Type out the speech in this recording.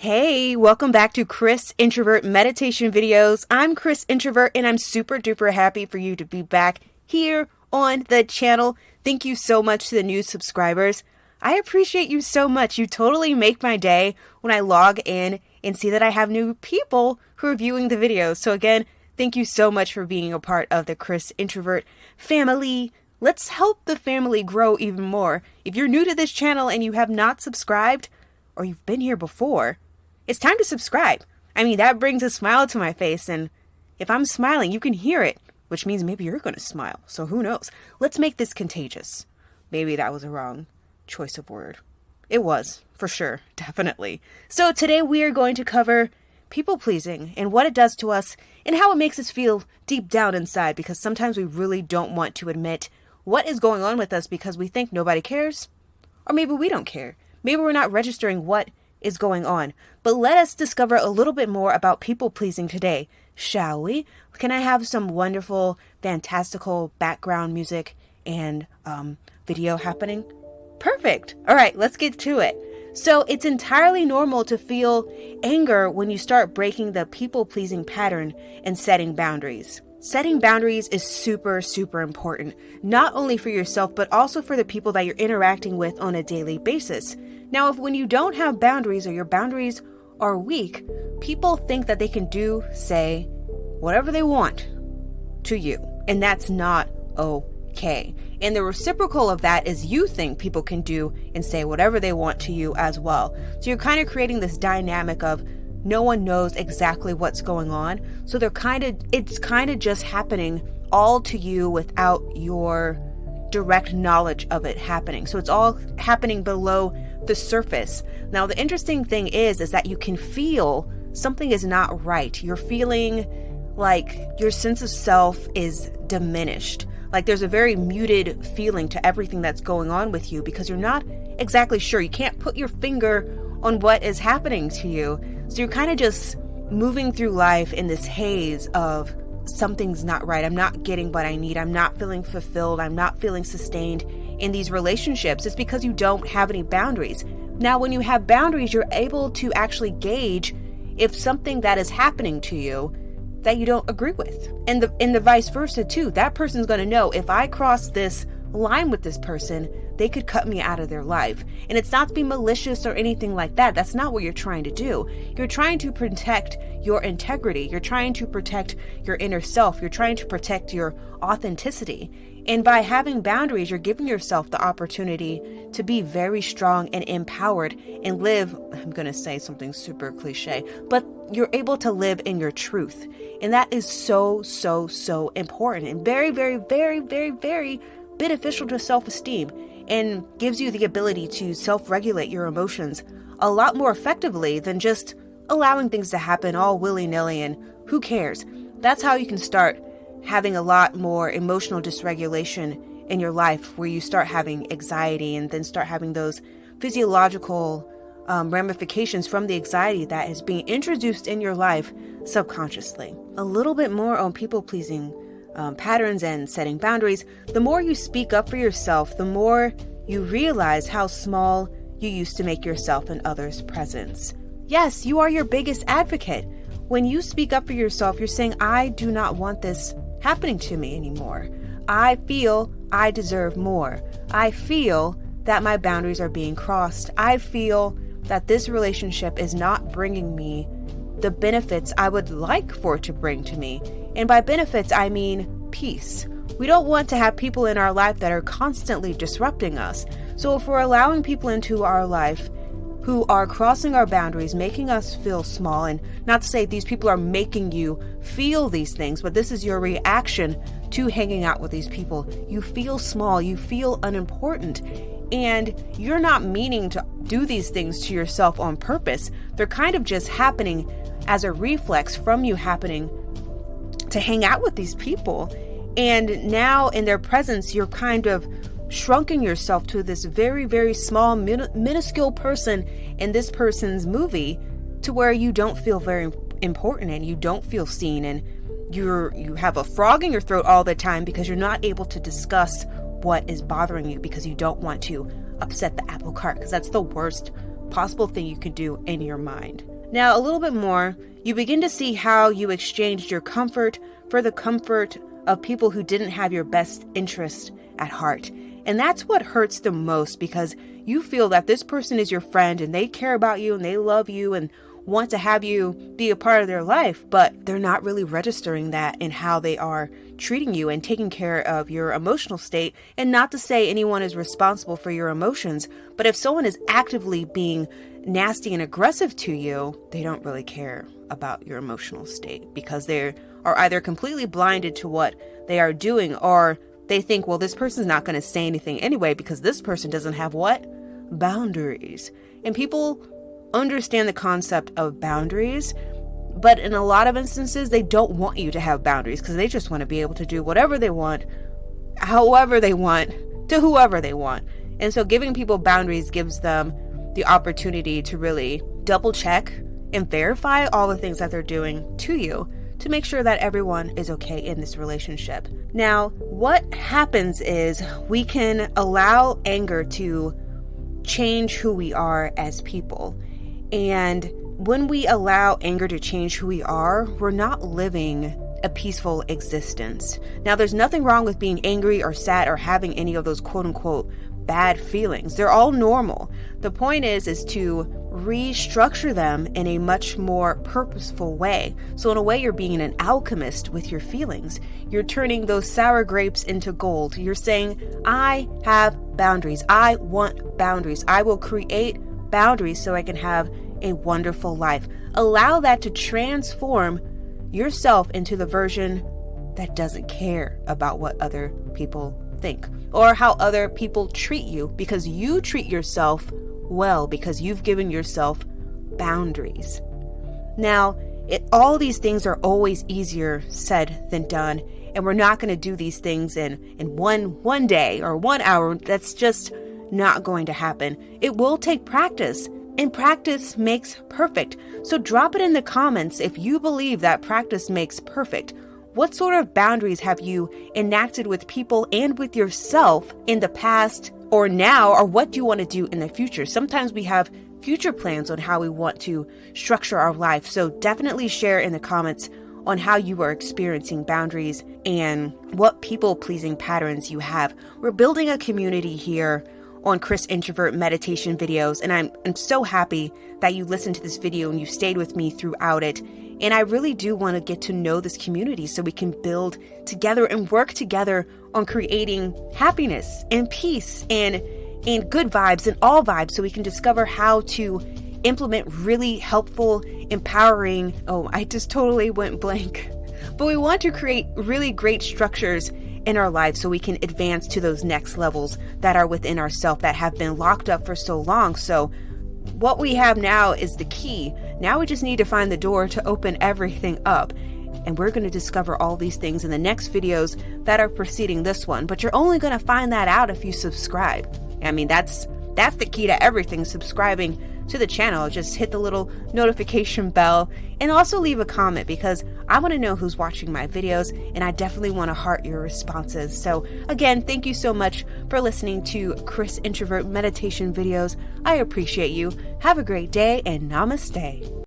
Hey, welcome back to Chris Introvert Meditation Videos. I'm Chris Introvert and I'm super duper happy for you to be back here on the channel. Thank you so much to the new subscribers. I appreciate you so much. You totally make my day when I log in and see that I have new people who are viewing the videos. So again, thank you so much for being a part of the Chris Introvert family. Let's help the family grow even more. If you're new to this channel and you have not subscribed, or you've been here before, it's time to subscribe. I mean, that brings a smile to my face, and if I'm smiling, you can hear it, which means maybe you're going to smile. So who knows? Let's make this contagious. Maybe that was a wrong choice of word. It was, for sure, definitely. So today we are going to cover people-pleasing and what it does to us and how it makes us feel deep down inside, because sometimes we really don't want to admit what is going on with us because we think nobody cares, or maybe we don't care. Maybe we're not registering what is going on. But let us discover a little bit more about people-pleasing today, shall we? Can I have some wonderful, fantastical background music and video happening? Perfect. All right, let's get to it. So it's entirely normal to feel anger when you start breaking the people-pleasing pattern and setting boundaries. Setting boundaries is super, super important, not only for yourself, but also for the people that you're interacting with on a daily basis. Now, when you don't have boundaries or your boundaries are weak, people think that they can do, say, whatever they want to you, and that's not okay. And the reciprocal of that is you think people can do and say whatever they want to you as well. So you're kind of creating this dynamic of no one knows exactly what's going on. So it's kind of just happening all to you without your direct knowledge of it happening. So it's all happening below the surface. Now, the interesting thing is that you can feel something is not right. You're feeling like your sense of self is diminished. Like there's a very muted feeling to everything that's going on with you because you're not exactly sure. You can't put your finger on what is happening to you. So you're kind of just moving through life in this haze of something's not right. I'm not getting what I need. I'm not feeling fulfilled. I'm not feeling sustained in these relationships. It's because you don't have any boundaries. Now, when you have boundaries, you're able to actually gauge if something that is happening to you that you don't agree with. And the vice versa too. That person's going to know if I cross this line with this person, they could cut me out of their life. And it's not to be malicious or anything like that. That's not what you're trying to do. You're trying to protect your integrity. You're trying to protect your inner self. You're trying to protect your authenticity. And by having boundaries, you're giving yourself the opportunity to be very strong and empowered and live, I'm going to say something super cliche, but you're able to live in your truth. And that is so, so, so important and very, very, very, very, very beneficial to self-esteem and gives you the ability to self-regulate your emotions a lot more effectively than just allowing things to happen all willy-nilly and who cares. That's how you can start having a lot more emotional dysregulation in your life, where you start having anxiety and then start having those physiological ramifications from the anxiety that is being introduced in your life subconsciously. A little bit more on people-pleasing patterns and setting boundaries. The more you speak up for yourself, the more you realize how small you used to make yourself in others' presence. Yes, you are your biggest advocate. When you speak up for yourself, you're saying, I do not want this happening to me anymore. I feel I deserve more. I feel that my boundaries are being crossed. I feel that this relationship is not bringing me the benefits I would like for it to bring to me. And by benefits, I mean peace. We don't want to have people in our life that are constantly disrupting us. So if we're allowing people into our life who are crossing our boundaries, making us feel small, and not to say these people are making you feel these things, but this is your reaction to hanging out with these people. You feel small, you feel unimportant, and you're not meaning to do these things to yourself on purpose. They're kind of just happening as a reflex from you happening to hang out with these people. And now in their presence, you're kind of shrunken yourself to this very, very small, minuscule person in this person's movie, to where you don't feel very important and you don't feel seen, and you have a frog in your throat all the time because you're not able to discuss what is bothering you because you don't want to upset the apple cart, because that's the worst possible thing you could do in your mind. Now, a little bit more, you begin to see how you exchanged your comfort for the comfort of people who didn't have your best interest at heart. And that's what hurts the most, because you feel that this person is your friend and they care about you and they love you and want to have you be a part of their life, but they're not really registering that in how they are treating you and taking care of your emotional state. And not to say anyone is responsible for your emotions, but if someone is actively being nasty and aggressive to you, they don't really care about your emotional state, because they are either completely blinded to what they are doing, or they think, well, this person's not going to say anything anyway because this person doesn't have what? Boundaries. And people understand the concept of boundaries, but in a lot of instances, they don't want you to have boundaries because they just want to be able to do whatever they want, however they want, to whoever they want. And so giving people boundaries gives them the opportunity to really double check and verify all the things that they're doing to you to make sure that everyone is okay in this relationship. Now, what happens is we can allow anger to change who we are as people. And when we allow anger to change who we are, we're not living a peaceful existence. Now, there's nothing wrong with being angry or sad or having any of those quote unquote bad feelings. They're all normal. The point is to restructure them in a much more purposeful way. So in a way, you're being an alchemist with your feelings. You're turning those sour grapes into gold. You're saying, I have boundaries. I want boundaries. I will create boundaries so I can have a wonderful life. Allow that to transform yourself into the version that doesn't care about what other people think or how other people treat you, because you treat yourself well because you've given yourself boundaries. Now, all these things are always easier said than done, and we're not going to do these things in one day or 1 hour. That's just not going to happen. It will take practice, and practice makes perfect. So drop it in the comments if you believe that practice makes perfect. What sort of boundaries have you enacted with people and with yourself in the past or now, or what do you want to do in the future? Sometimes we have future plans on how we want to structure our life. So definitely share in the comments on how you are experiencing boundaries and what people-pleasing patterns you have. We're building a community here on Chris Introvert meditation videos, and I'm so happy that you listened to this video and you stayed with me throughout it. And I really do want to get to know this community so we can build together and work together on creating happiness and peace and good vibes and all vibes, so we can discover how to implement really helpful, empowering, I just totally went blank. But we want to create really great structures in our lives so we can advance to those next levels that are within ourselves that have been locked up for so long. So what we have now is the key. Now we just need to find the door to open everything up. And we're going to discover all these things in the next videos that are preceding this one. But you're only going to find that out if you subscribe. I mean, that's the key to everything, subscribing to the channel. Just hit the little notification bell and also leave a comment, because I want to know who's watching my videos and I definitely want to heart your responses. So again, thank you so much for listening to Chris Introvert meditation videos. I appreciate you. Have a great day and namaste.